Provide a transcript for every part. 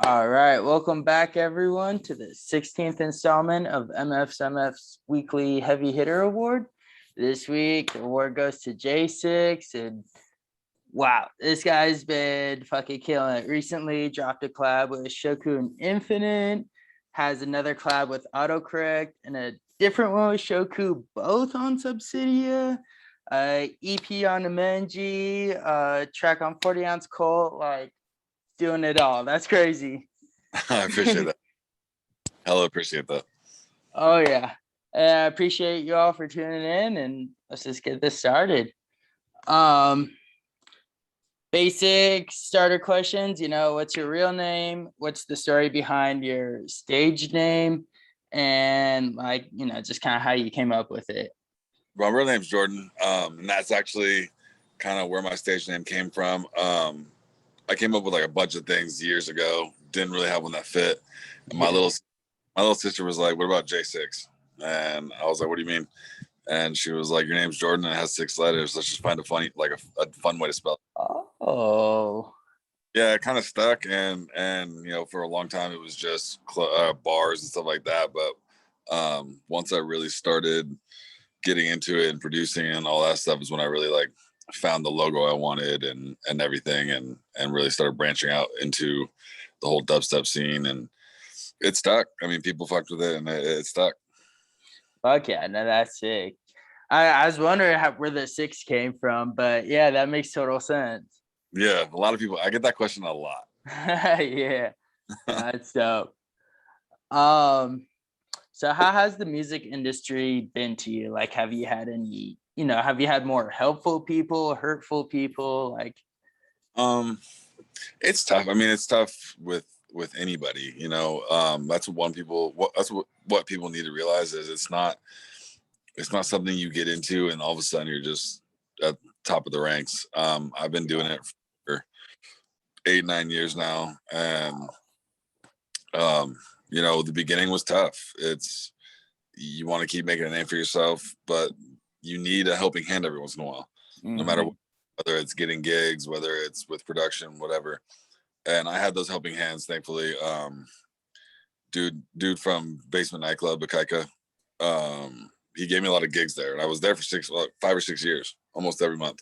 All right, welcome back everyone to the 16th installment of M.F.'s weekly heavy hitter award. This week, the award goes to Jaysyx, and wow, this guy's been fucking killing it. Recently dropped a collab with Shoku and Infinite, has another collab with Autocorrect, and a different one with Shoku, both on Subsidia, EP on M.F.M.V, track on 40 Ounce Colt, like doing it all. That's crazy. I appreciate that. Hella appreciate that. Oh yeah. I appreciate you all for tuning in, and let's just get this started. Basic starter questions, what's your real name? What's the story behind your stage name? And just kind of how you came up with it. My real name's Jordan. And that's actually kind of where my stage name came from. I came up with like a bunch of things years ago. Didn't really have one that fit. And my little sister was like, "What about Jaysyx?" And I was like, "What do you mean?" And she was like, "Your name's Jordan and it has 6 letters. Let's just find a funny, like a fun way to spell it." Oh. Yeah, it kind of stuck, and for a long time it was just bars and stuff like that. But once I really started getting into it and producing and all that stuff is when I really like found the logo I wanted and everything, and really started branching out into the whole dubstep scene, and it stuck. I mean, people fucked with it, and it stuck. Fuck yeah, no, that's sick. I was wondering where the 6 came from, but yeah, that makes total sense. Yeah, a lot of people, I get that question a lot. Yeah, that's dope. So how has the music industry been to you? Like, have you had any, have you had more helpful people, hurtful people? Like, it's tough. I mean, it's tough with anybody, that's what people need to realize is it's not something you get into and all of a sudden you're just at the top of the ranks. I've been doing it for 8-9 years now, and the beginning was tough. You want to keep making a name for yourself, but you need a helping hand every once in a while, no matter what, whether it's getting gigs, whether it's with production, whatever. And I had those helping hands, thankfully. Dude from Basement Nightclub, Akaika, he gave me a lot of gigs there, and I was there for 5 or 6 years, almost every month,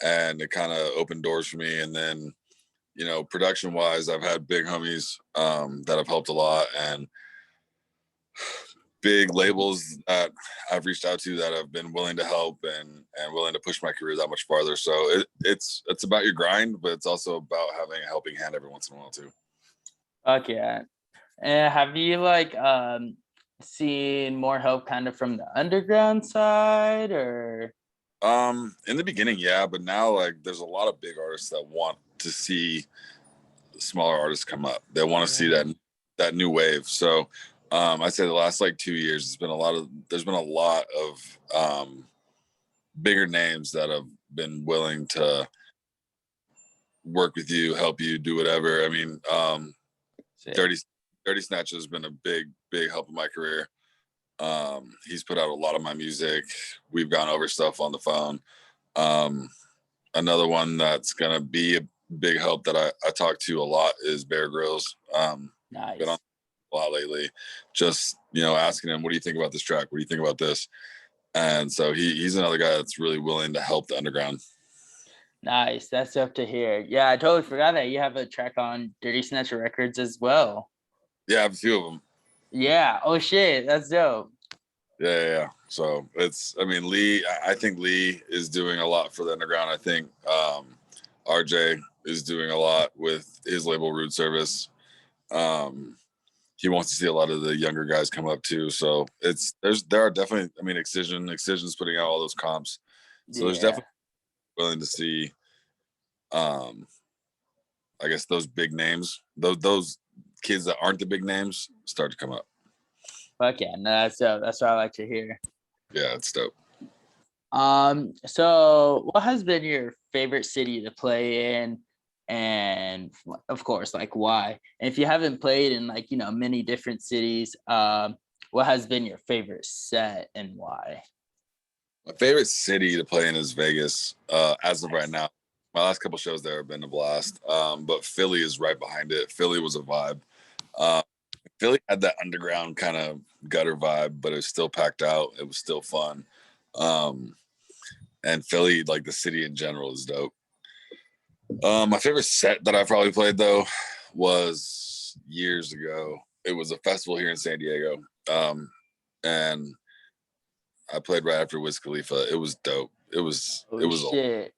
and it kind of opened doors for me. And then, production wise, I've had big homies that have helped a lot, and big labels that I've reached out to that have been willing to help and willing to push my career that much farther. So it's about your grind, but it's also about having a helping hand every once in a while too. Fuck yeah. And have you seen more help kind of from the underground side, or? In the beginning, yeah, but now like there's a lot of big artists that want to see smaller artists come up. They want to see that new wave. So I'd say the last 2 years, there's been a lot of bigger names that have been willing to work with you, help you, do whatever. I mean, Dirty Snatcher has been a big help in my career. He's put out a lot of my music. We've gone over stuff on the phone. Another one that's gonna be a big help that I talk to a lot is Bear Grylls. Nice. Been on a lot lately, just asking him, what do you think about this track? What do you think about this? And so he's another guy that's really willing to help the underground. Nice, that's dope to hear. Yeah, I totally forgot that you have a track on Dirty Snatcher Records as well. Yeah, I have a few of them. Yeah. Oh shit, that's dope. Yeah. So Lee, I think Lee is doing a lot for the underground. I think RJ is doing a lot with his label Rude Service. He wants to see a lot of the younger guys come up too. So there are definitely, Excision's putting out all those comps. So there's definitely willing to see I guess those big names, those kids that aren't the big names start to come up. Fuck yeah, no, that's dope. That's what I like to hear. Yeah, it's dope. So what has been your favorite city to play in? And of course, why? And if you haven't played in many different cities, what has been your favorite set and why? My favorite city to play in is Vegas, as of right now. My last couple shows there have been a blast. But Philly is right behind it. Philly was a vibe. Uh, Philly had that underground kind of gutter vibe, but it was still packed out. It was still fun. And Philly, like the city in general, is dope. My favorite set that I probably played though was years ago. It was a festival here in San Diego, and I played right after Wiz Khalifa. It was dope. Oh shit.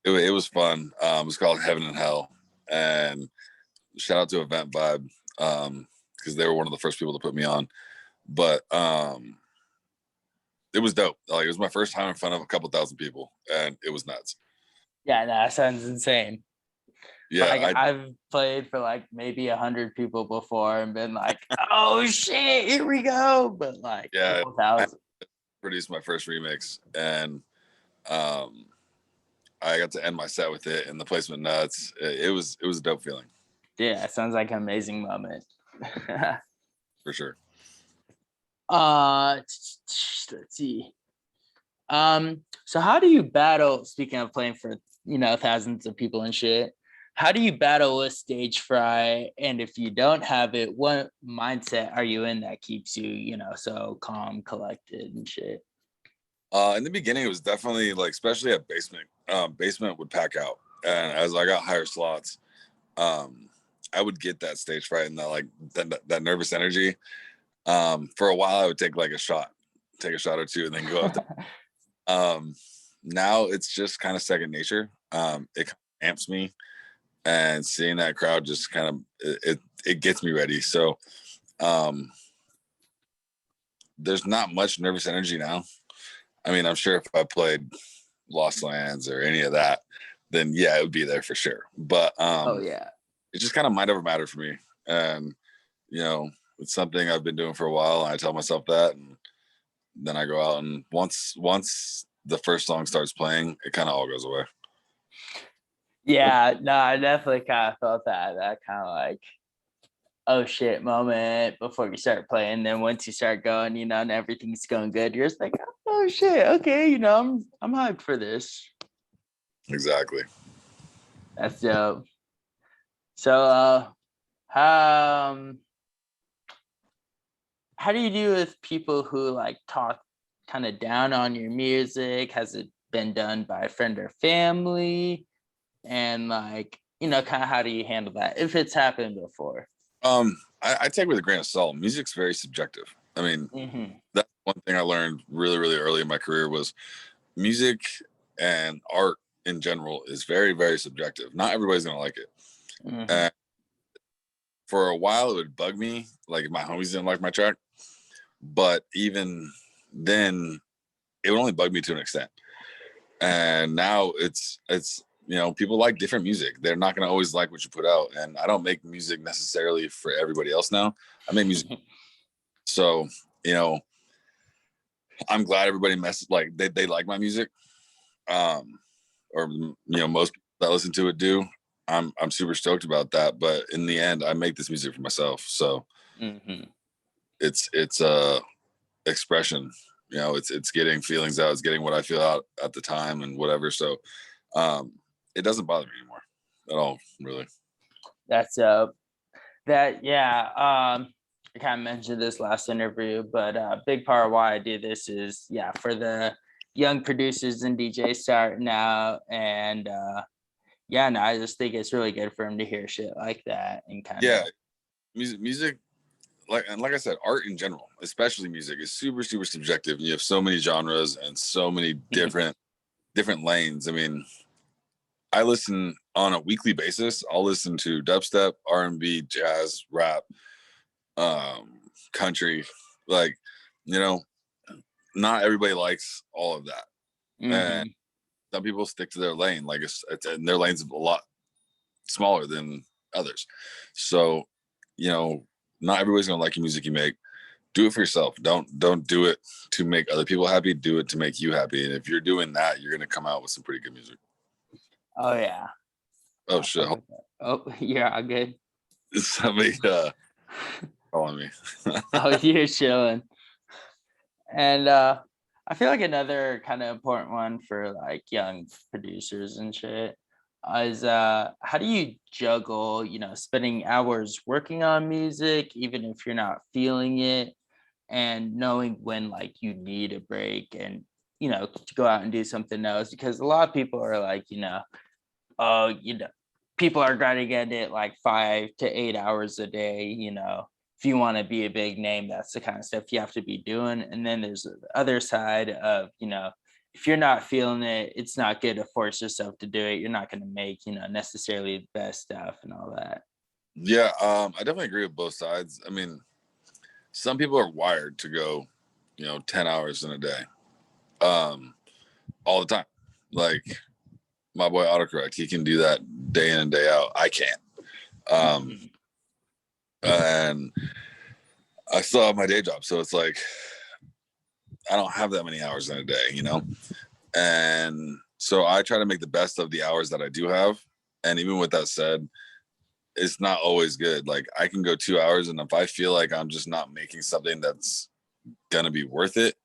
It was fun. It was called Heaven and Hell, and shout out to M.F.M.V because they were one of the first people to put me on. But it was dope. Like it was my first time in front of a couple thousand people, and it was nuts. Yeah, that sounds insane. Yeah, like I've played for like maybe 100 people before and been like, oh shit, here we go. But like, yeah, 1,000. I produced my first remix, and I got to end my set with it, and the place went nuts. It was a dope feeling. Yeah, it sounds like an amazing moment. For sure. Let's see. So how do you battle? Speaking of playing for thousands of people and shit, how do you battle with stage fright? And if you don't have it, what mindset are you in that keeps you, so calm, collected, and shit? In the beginning, it was definitely like, especially at basement. Basement would pack out, and as I got higher slots, I would get that stage fright and that nervous energy. For a while, I would take a shot or two, and then go up. Now it's just kind of second nature. It amps me, and seeing that crowd just kind of it gets me ready. So there's not much nervous energy now. I mean, I'm sure if I played Lost Lands or any of that, then yeah, it would be there for sure. But Oh yeah. it just kind of might over matter for me. And it's something I've been doing for a while, and I tell myself that, and then I go out, and once the first song starts playing, it kind of all goes away. Yeah, no, I definitely kind of felt that kind of like, oh shit moment before you start playing. Then once you start going, and everything's going good, you're just like, oh shit, okay, I'm hyped for this. Exactly. That's dope. So how do you do with people who like talk kind of down on your music? Has it been done by a friend or family? And like, kind of how do you handle that if it's happened before? I take it with a grain of salt. Music's very subjective. I mean, that's one thing I learned really, really early in my career was music and art in general is very, very subjective. Not everybody's gonna like it. And for a while, it would bug me, like if my homies didn't like my track. But even then, it would only bug me to an extent. And now it's people like different music. They're not gonna always like what you put out. And I don't make music necessarily for everybody else now. I make music. So, I'm glad everybody they like my music. Or most people that listen to it do. I'm super stoked about that. But in the end, I make this music for myself. So it's expression. It's getting feelings out, it's getting what I feel out at the time and whatever. So it doesn't bother me anymore at all, really. That's I kind of mentioned this last interview, but a big part of why I do this is for the young producers and DJs starting out. And no, I just think it's really good for them to hear shit like that and kind of music like I said, art in general, especially music, is super, super subjective. You have so many genres and so many different lanes. I mean, I listen on a weekly basis. I'll listen to dubstep, R&B, jazz, rap, country. Like, not everybody likes all of that. And some people stick to their lane. Like and their lane's a lot smaller than others. So, not everybody's gonna like your music you make. Do it for yourself. Don't do it to make other people happy. Do it to make you happy. And if you're doing that, you're gonna come out with some pretty good music. Oh yeah. Oh shit. Oh yeah, I'm good. Somebody calling me. Oh, you're chilling. And I feel like another kind of important one for like young producers and shit is how do you juggle, spending hours working on music, even if you're not feeling it, and knowing when like you need a break and to go out and do something else, because a lot of people are like, oh, people are grinding at it like 5 to 8 hours a day, if you want to be a big name, that's the kind of stuff you have to be doing. And then there's the other side of, if you're not feeling it, it's not good to force yourself to do it. You're not going to make, necessarily the best stuff and all that. Yeah, I definitely agree with both sides. I mean, some people are wired to go, 10 hours in a day, all the time. Like my boy autocorrect, he can do that day in and day out. I can't. And I still have my day job, so it's like I don't have that many hours in a day, and so I try to make the best of the hours that I do have. And even with that said, it's not always good. Like I can go 2 hours, and if I feel like I'm just not making something that's gonna be worth it,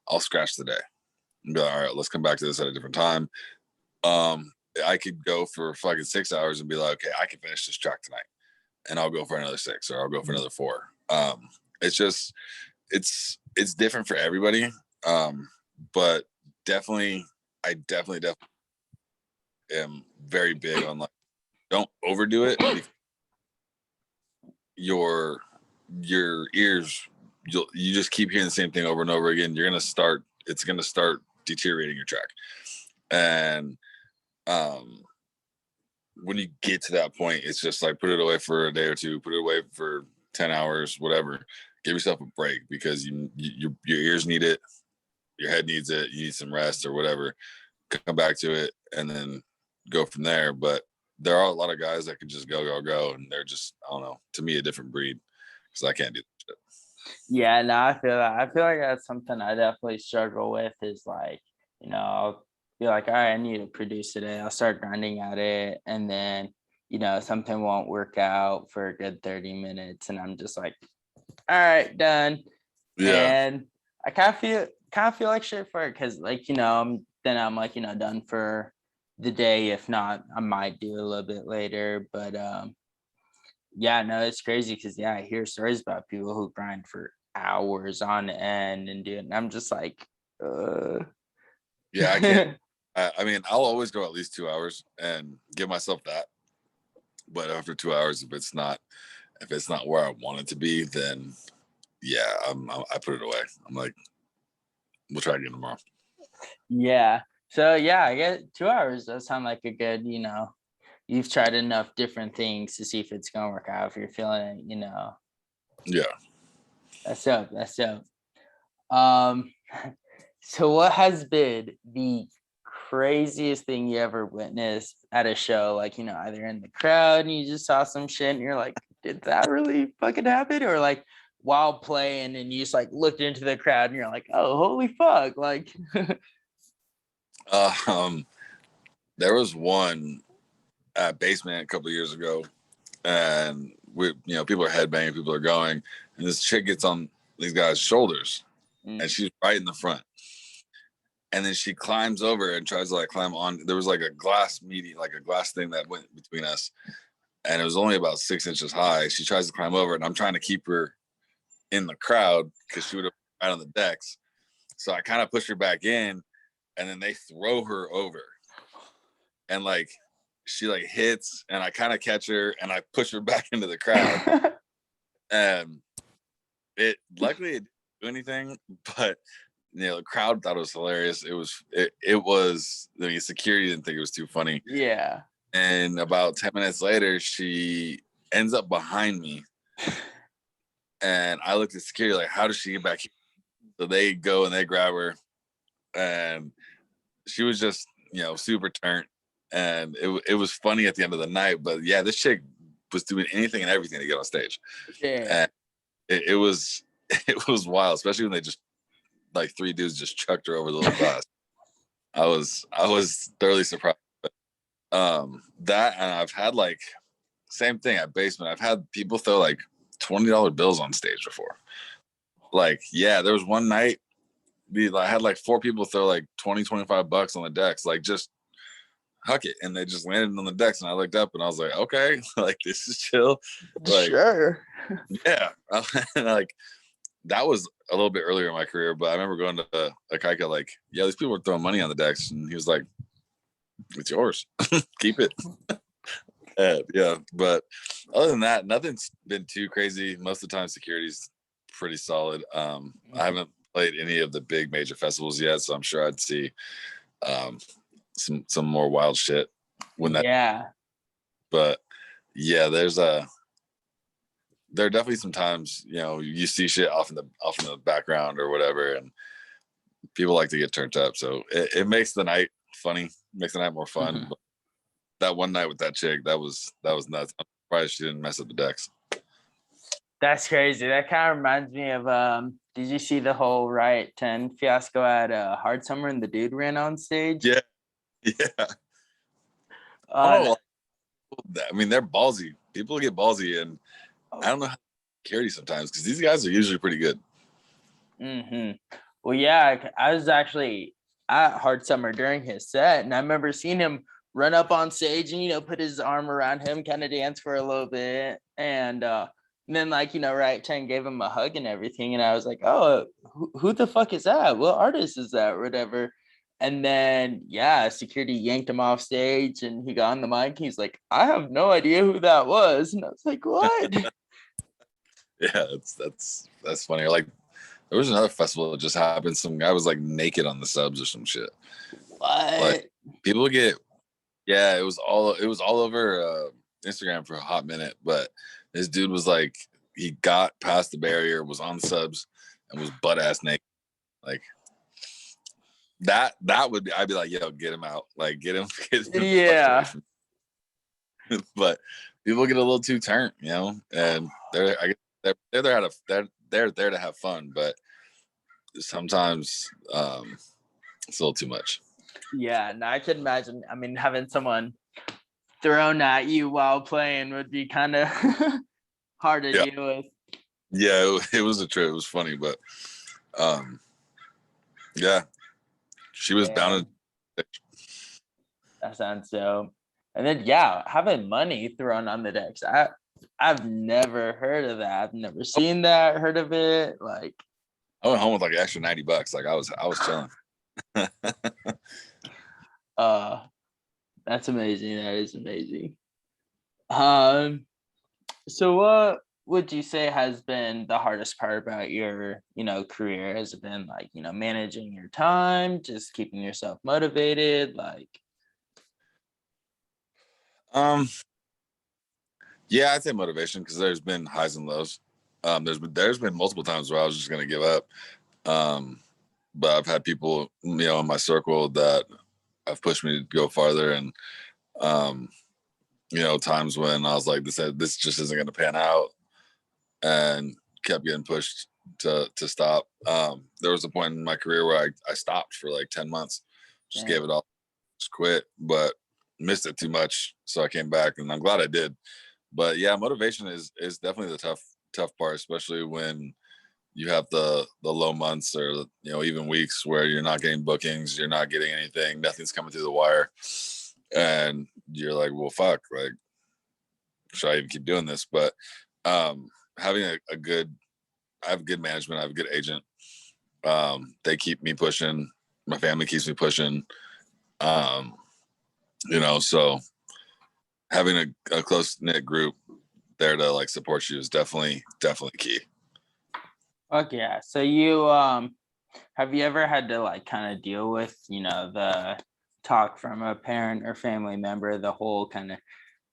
I'll scratch the day and be like, all right, let's come back to this at a different time. I could go for fucking 6 hours and be like, okay, I can finish this track tonight, and I'll go for another 6, or I'll go for another 4. It's just it's different for everybody. But definitely, I definitely am very big on like don't overdo it, because your ears, you just keep hearing the same thing over and over again. It's gonna start deteriorating your track. And when you get to that point, it's just like put it away for a day or two, put it away for 10 hours, whatever. Give yourself a break, because your ears need it, your head needs it, you need some rest or whatever. Come back to it and then go from there. But there are a lot of guys that can just go, and they're just, I don't know, to me, a different breed, because I can't do that shit. Yeah, no, I feel that. I feel like that's something I definitely struggle with is like, I'll be like, all right, I need to produce today. I'll start grinding at it. And then, something won't work out for a good 30 minutes. And I'm just like, all right, done. Yeah. And I kind of feel like shit for it, because like, then I'm like, done for the day. If not, I might do a little bit later. But yeah, no, it's crazy because I hear stories about people who grind for hours on end and do it. And I'm just like, Yeah, I can't. I mean, I'll always go at least 2 hours and give myself that. But after 2 hours, if it's not where I want it to be, then yeah, I put it away. I'm like, we'll try again tomorrow. Yeah. So yeah, I guess 2 hours does sound like a good, you've tried enough different things to see if it's gonna work out, if you're feeling it. Yeah. That's up. That's up. Um, so what has been the craziest thing you ever witnessed at a show? Like, either in the crowd and you just saw some shit and you're like, did that really fucking happen? Or like while playing and you just like looked into the crowd and you're like, oh, holy fuck. Like, There was one at Basement a couple of years ago, and people are headbanging, people are going, and this chick gets on these guys' shoulders, and she's right in the front. And then she climbs over and tries to like climb on. There was like a glass like a glass thing that went between us, and it was only about 6 inches high. She tries to climb over, and I'm trying to keep her in the crowd because she would have right on the decks. So I kind of push her back in, and then they throw her over, and like she like hits, and I kind of catch her, and I push her back into the crowd. And it luckily it didn't do anything, but the crowd thought it was hilarious. It was, I mean, security didn't think it was too funny. yeah. And about 10 minutes later, she ends up behind me, and I looked at security like, how does she get back here? So they go and they grab her, and she was just super turnt, and it was funny at the end of the night. But yeah, this chick was doing anything and everything to get on stage. Yeah. And it was it was wild, especially when they just like 3 dudes just chucked her over the little glass. I was thoroughly surprised. But, that, and I've had like same thing at Basement. I've had people throw like $20 bills on stage before. Like, yeah, there was one night I had like 4 people throw like 20, $25 on the decks, like just huck it, and they just landed on the decks. And I looked up and I was like, okay, like this is chill. Like, Sure. yeah. And like that was a little bit earlier in my career, but I remember going to a Kaika like, yeah, these people were throwing money on the decks, and he was like, it's yours, keep it. Yeah, but other than that, nothing's been too crazy. Most of the time, security's pretty solid. I haven't played any of the big major festivals yet, so I'm sure I'd see um, some more wild shit when that. Yeah. But yeah, there are definitely some times, you know, you see shit off in the background or whatever, and people like to get turned up, so it makes the night funny, makes the night more fun. But that one night with that chick, that was nuts. I'm surprised she didn't mess up the decks. That's crazy. That kind of reminds me of did you see the whole Riot 10 fiasco at Hard Summer and the dude ran on stage? Yeah. Yeah. Uh, I mean, they're ballsy. People get ballsy, and I don't know how to carry sometimes, because these guys are usually pretty good. Well, yeah, I was actually at Hard Summer during his set, and I remember seeing him run up on stage and, you know, put his arm around him, kind of dance for a little bit. And then, like, you know, Riot 10 gave him a hug and everything. And I was like, oh, who the fuck is that? What artist is that? Or whatever. And then, yeah, security yanked him off stage and he got on the mic. He's like, I have no idea who that was. And I was like, what? Yeah, that's funny. Like, there was another festival that just happened. Some guy was like naked on the subs or some shit. What? Like, people get, yeah, it was all over Instagram for a hot minute. But this dude was like, he got past the barrier, was on subs, and was butt ass naked. Like, that would be, I'd be like, yo, get him out, like get him Yeah. But people get a little too turned, you know, and they're there they're there to have fun, but sometimes it's a little too much. Yeah, no, I can imagine. I mean, having someone thrown at you while playing would be kind of hard to deal with. Yeah, it was a trip. It was funny, but yeah, she was bound to. That sounds so. And then, yeah, having money thrown on the decks. I've never heard of that. I've never seen that, heard of it. Like, I went home with like an extra $90. Like, I was chilling. That's amazing. That is amazing. So what would you say has been the hardest part about your, you know, career? Has it been like, you know, managing your time, just keeping yourself motivated? Like, yeah, I'd say motivation, because there's been highs and lows. There's been multiple times where I was just gonna give up. But I've had people, you know, in my circle that have pushed me to go farther, and you know, times when I was like, this just isn't gonna pan out, and kept getting pushed to stop. There was a point in my career where I stopped for like 10 months, just gave it all, just quit, but missed it too much, so I came back, and I'm glad I did. But yeah, motivation is definitely the tough part, especially when you have the low months, or, you know, even weeks where you're not getting bookings, you're not getting anything, nothing's coming through the wire, and you're like, well, fuck, like, should I even keep doing this? But having a good, I have good management, I have a good agent. They keep me pushing, my family keeps me pushing. You know, so having a close knit group there to like support you is definitely key. fuck yeah. So you have you ever had to like kind of deal with, you know, the talk from a parent or family member, the whole kind of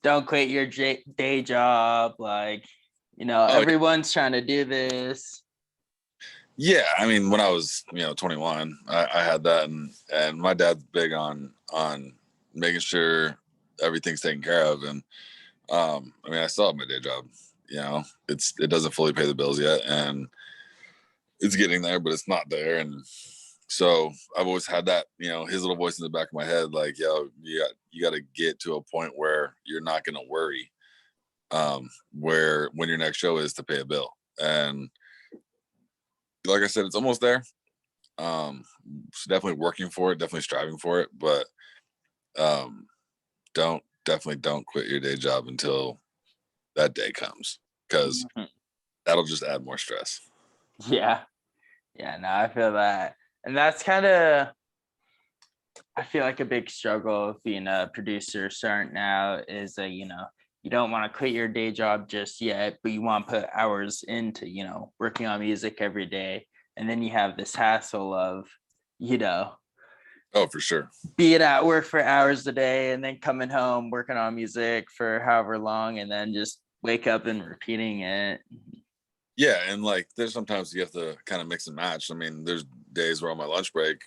don't quit your day job, like, you know, everyone's trying to do this. Yeah, I mean, when I was, you know, 21, I had that, and my dad's big on making sure everything's taken care of, and I mean, I still have my day job. You know, it doesn't fully pay the bills yet, and it's getting there, but it's not there. And so I've always had that, you know, his little voice in the back of my head, like, yo, you got to get to a point where you're not going to worry where when your next show is to pay a bill. And like I said, it's almost there. So definitely working for it, definitely striving for it, but um, don't quit your day job until that day comes, because Mhm. that'll just add more stress. Yeah. Yeah, no, I feel that. And that's kind of, I feel like a big struggle of being a producer starting out is that, you don't want to quit your day job just yet, but you want to put hours into, working on music every day. And then you have this hassle of, you know, Oh, for sure. being at work for hours a day and then coming home, working on music for however long, and then just wake up and repeating it. Yeah, and like there's sometimes you have to kind of mix and match. I mean, there's days where on my lunch break,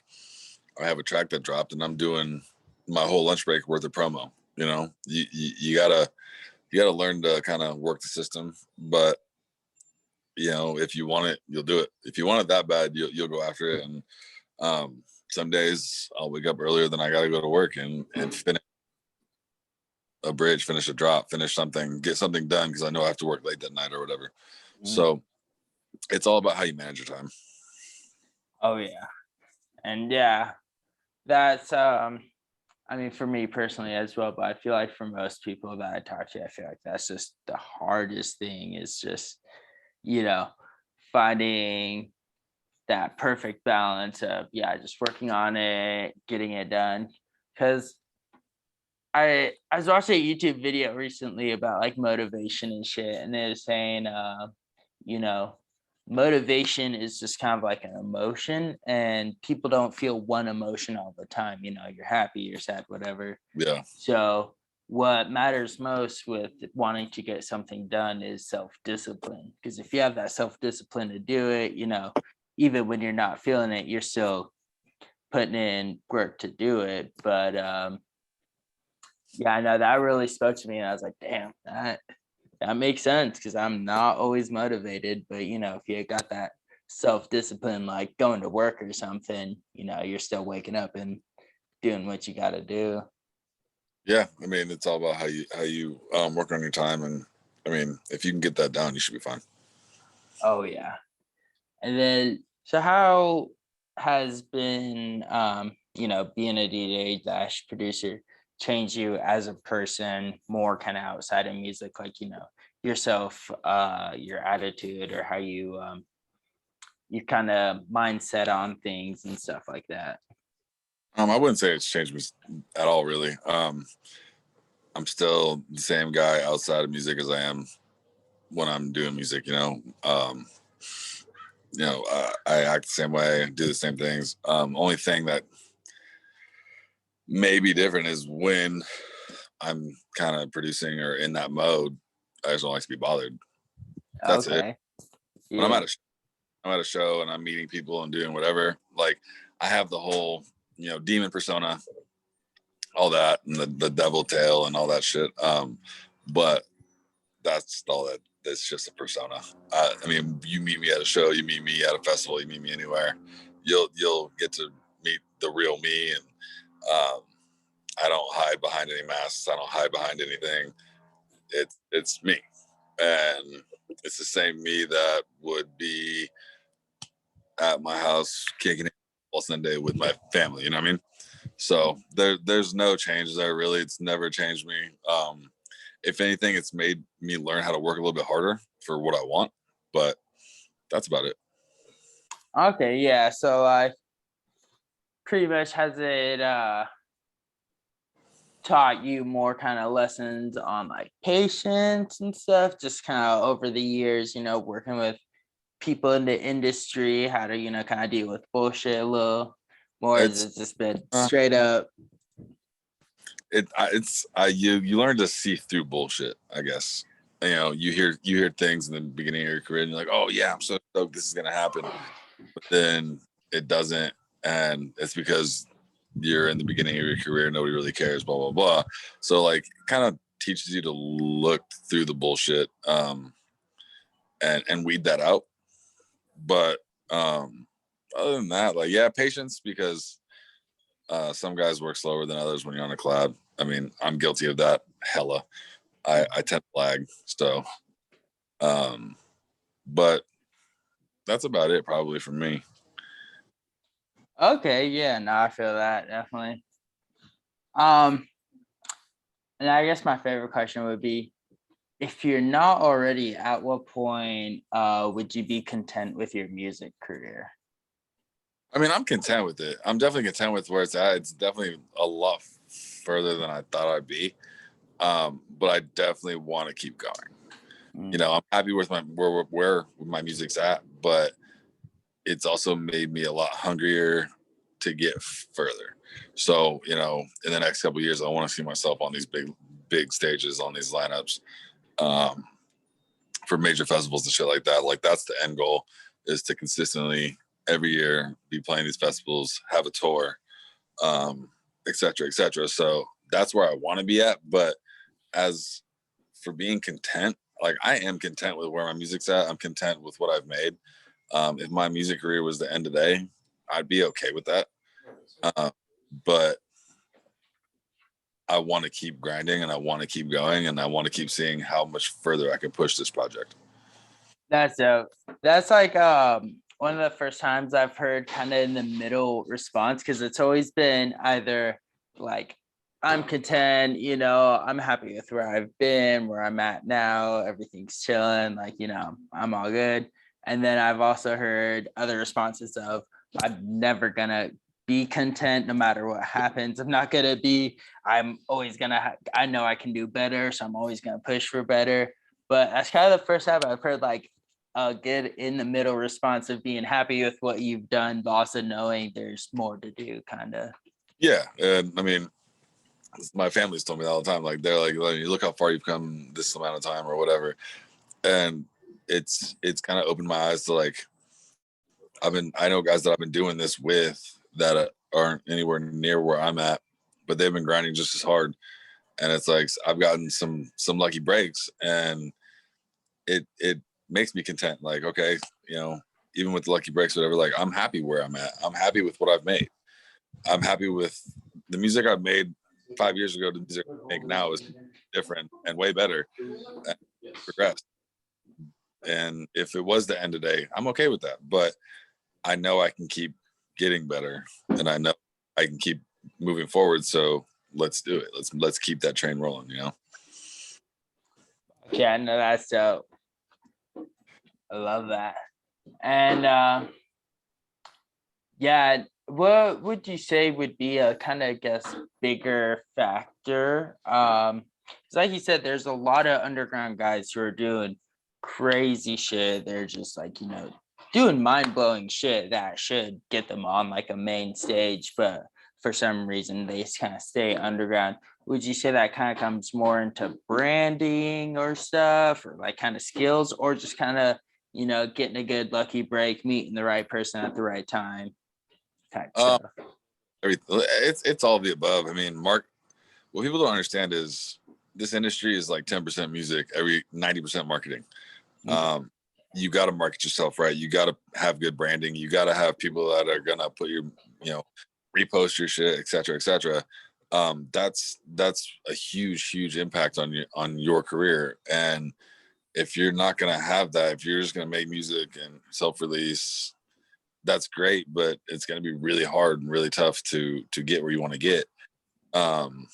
I have a track that dropped and I'm doing my whole lunch break worth of promo. You gotta learn to kind of work the system, but if you want it, you'll do it. If you want it that bad, you'll go after it. And some days I'll wake up earlier than I gotta go to work and finish a bridge, finish a drop, finish something, get something done because I know I have to work late that night or whatever. Mm. So it's all about how you manage your time. Oh yeah. And yeah, that's I mean, for me personally as well, but I feel like for most people that I talk to, I feel like that's just the hardest thing is just, you know, finding that perfect balance of, yeah, just working on it, getting it done. Cause I was watching a YouTube video recently about like motivation and shit, and it was saying, you know, motivation is just kind of like an emotion, and people don't feel one emotion all the time. You're happy, you're sad, whatever. Yeah. So what matters most with wanting to get something done is self-discipline. Because if you have that self-discipline to do it, even when you're not feeling it, you're still putting in work to do it. But yeah, I know that really spoke to me, and I was like, damn, that makes sense because I'm not always motivated. But if you got that self-discipline, like going to work or something, you're still waking up and doing what you got to do. Yeah, I mean, it's all about how you work on your time, and I mean, if you can get that down, you should be fine. Oh yeah. And then, so how has been, being a DJ dash producer change you as a person more kind of outside of music, like, yourself, your attitude or how you kind of mindset on things and stuff like that? I wouldn't say it's changed me at all, really. I'm still the same guy outside of music as I am when I'm doing music. I act the same way, do the same things. Only thing that may be different is when I'm kind of producing or in that mode. I just don't like to be bothered. That's it. Okay. When Yeah. I'm at a show and I'm meeting people and doing whatever, like I have the whole demon persona, all that, and the devil tail and all that shit. But that's all that. That's just a persona. I mean, you meet me at a show, you meet me at a festival, you meet me anywhere, you'll get to meet the real me. And um, I don't hide behind any masks. I don't hide behind anything. It's me, and it's the same me that would be at my house kicking it all Sunday with my family. You know what I mean? So there's no change there really. It's never changed me. If anything, it's made me learn how to work a little bit harder for what I want. But that's about it. Okay. Yeah. So I pretty much has it taught you more kind of lessons on like patience and stuff, just kind of over the years, working with people in the industry, how to, kind of deal with bullshit a little more? Has It's it just been straight up? you learn to see through bullshit, I guess. You hear things in the beginning of your career and you're like, oh yeah, I'm so stoked this is gonna happen. But then it doesn't, and it's because you're in the beginning of your career, nobody really cares, blah blah blah. So like kind of teaches you to look through the bullshit, and weed that out. But other than that, like yeah, patience, because some guys work slower than others when you're on a collab. I mean, I'm guilty of that hella. I tend to lag. So um but that's about it probably for me. Okay, yeah, no, I feel that definitely. Um, and I guess my favorite question would be, if you're not already, at what point would you be content with your music career? I mean, I'm content with it. I'm definitely content with where it's at. It's definitely a lot further than I thought I'd be. But I definitely want to keep going. You Mm, know, I'm happy with my where my music's at, but it's also made me a lot hungrier to get further. So, you know, in the next couple of years, I want to see myself on these big stages, on these lineups, um, for major festivals and shit like that. Like that's the end goal, is to consistently every year be playing these festivals, have a tour, et cetera, et cetera. So that's where I want to be at. But as for being content, like I am content with where my music's at. I'm content with what I've made. If my music career was the end of the day, I'd be okay with that. Uh, but I want to keep grinding and I want to keep going and I want to keep seeing how much further I can push this project. that's dope. That's like one of the first times I've heard kind of in the middle response, because it's always been either like I'm content, I'm happy with where I've been, where I'm at now, everything's chilling, like, I'm all good. And then I've also heard other responses of I'm never gonna be content no matter what happens. I'm always gonna I know I can do better, so I'm always gonna push for better. But that's kind of the first time I've heard like a good in the middle response of being happy with what you've done, but also knowing there's more to do, kind of. Yeah. And I mean, my family's told me that all the time. Like they're like, look how far you've come this amount of time or whatever. And it's kind of opened my eyes to like, I know guys that I've been doing this with that aren't anywhere near where I'm at, but they've been grinding just as hard. And it's like, I've gotten some lucky breaks and it makes me content. Like, okay, you know, even with the lucky breaks, whatever, like I'm happy where I'm at. I'm happy with what I've made. I'm happy with the music I've made 5 years ago. The music I make now is different and way better and progressed. And if it was the end of the day, I'm okay with that. But I know I can keep getting better and I know I can keep moving forward. So let's do it. Let's keep that train rolling, you know? Yeah, no, that's dope. I love that. And yeah, what would you say would be a kind of, guess, bigger factor? 'Cause like you said, there's a lot of underground guys who are doing crazy shit. They're just like, doing mind-blowing shit that should get them on like a main stage, but for some reason they just kind of stay underground. Would you say that kind of comes more into branding or stuff, or like kind of skills, or just kind of, getting a good lucky break, meeting the right person at the right time type Um, stuff? it's all of the above. I mean, what people don't understand is this industry is like 10% music, every 90% marketing. Mm. Um, you got to market yourself right. You got to have good branding. You got to have people that are gonna put your, you know, repost your shit, et cetera, et cetera. That's a huge impact on your career. And if you're not gonna have that, if you're just gonna make music and self-release, that's great, but it's gonna be really hard and really tough to get where you want to get. Um,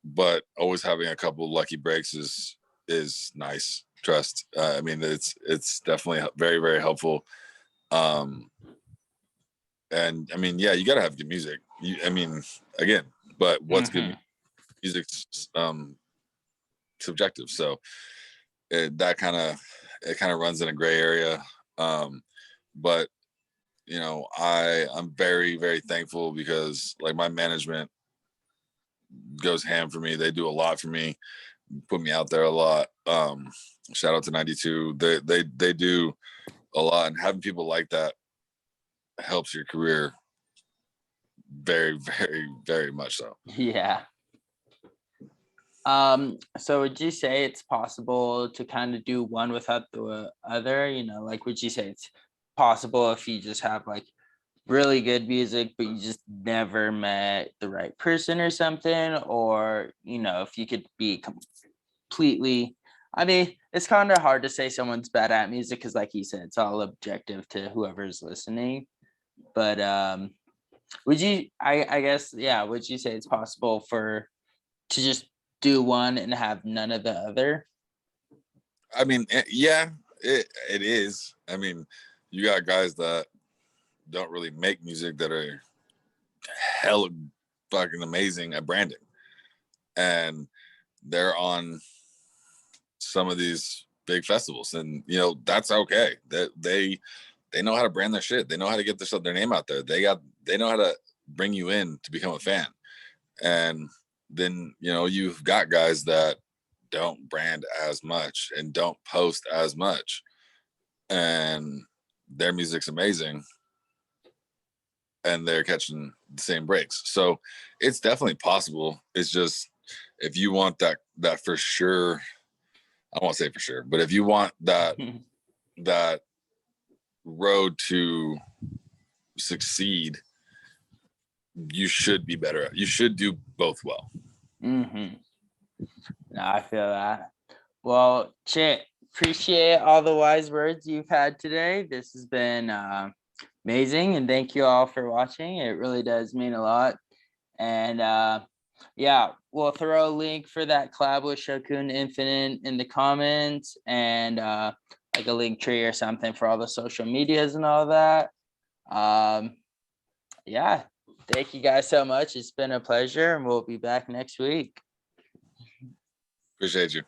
but always having a couple of lucky breaks is nice. Trust. I mean, it's definitely very helpful. Um, and I mean, yeah, you got to have good music. I mean, again, but what's good Mm-hmm. music's subjective. So it kind of runs in a gray area. Um, but I'm very thankful because like my management goes ham for me. They do a lot for me, put me out there a lot. Shout out to 92. They do a lot, and having people like that helps your career very much so. Yeah. So would you say it's possible to kind of do one without the other? Like, would you say it's possible if you just have like really good music, but you just never met the right person or something? Or, if you could be completely, I mean, it's kind of hard to say someone's bad at music because, like you said, it's all objective to whoever's listening. But Would you, I guess, yeah, would you say it's possible to just do one and have none of the other? I mean, yeah, it is. I mean, you got guys that don't really make music that are hella fucking amazing at branding, and they're on some of these big festivals, and that's okay. That they know how to brand their shit. They know how to get their name out there. They know how to bring you in to become a fan. And then you've got guys that don't brand as much and don't post as much, and their music's amazing, and they're catching the same breaks. So it's definitely possible. It's just, if you want that for sure, I won't say for sure, but if you want that road to succeed, you should be better at. You should do both well. Mm-hmm. No, I feel that. Well, Chit, appreciate all the wise words you've had today. This has been amazing, and thank you all for watching. It really does mean a lot. And yeah, we'll throw a link for that collab with Shokun Infinite in the comments, and like a link tree or something for all the social medias and all that. Yeah, thank you guys so much. It's been a pleasure, and we'll be back next week. Appreciate you.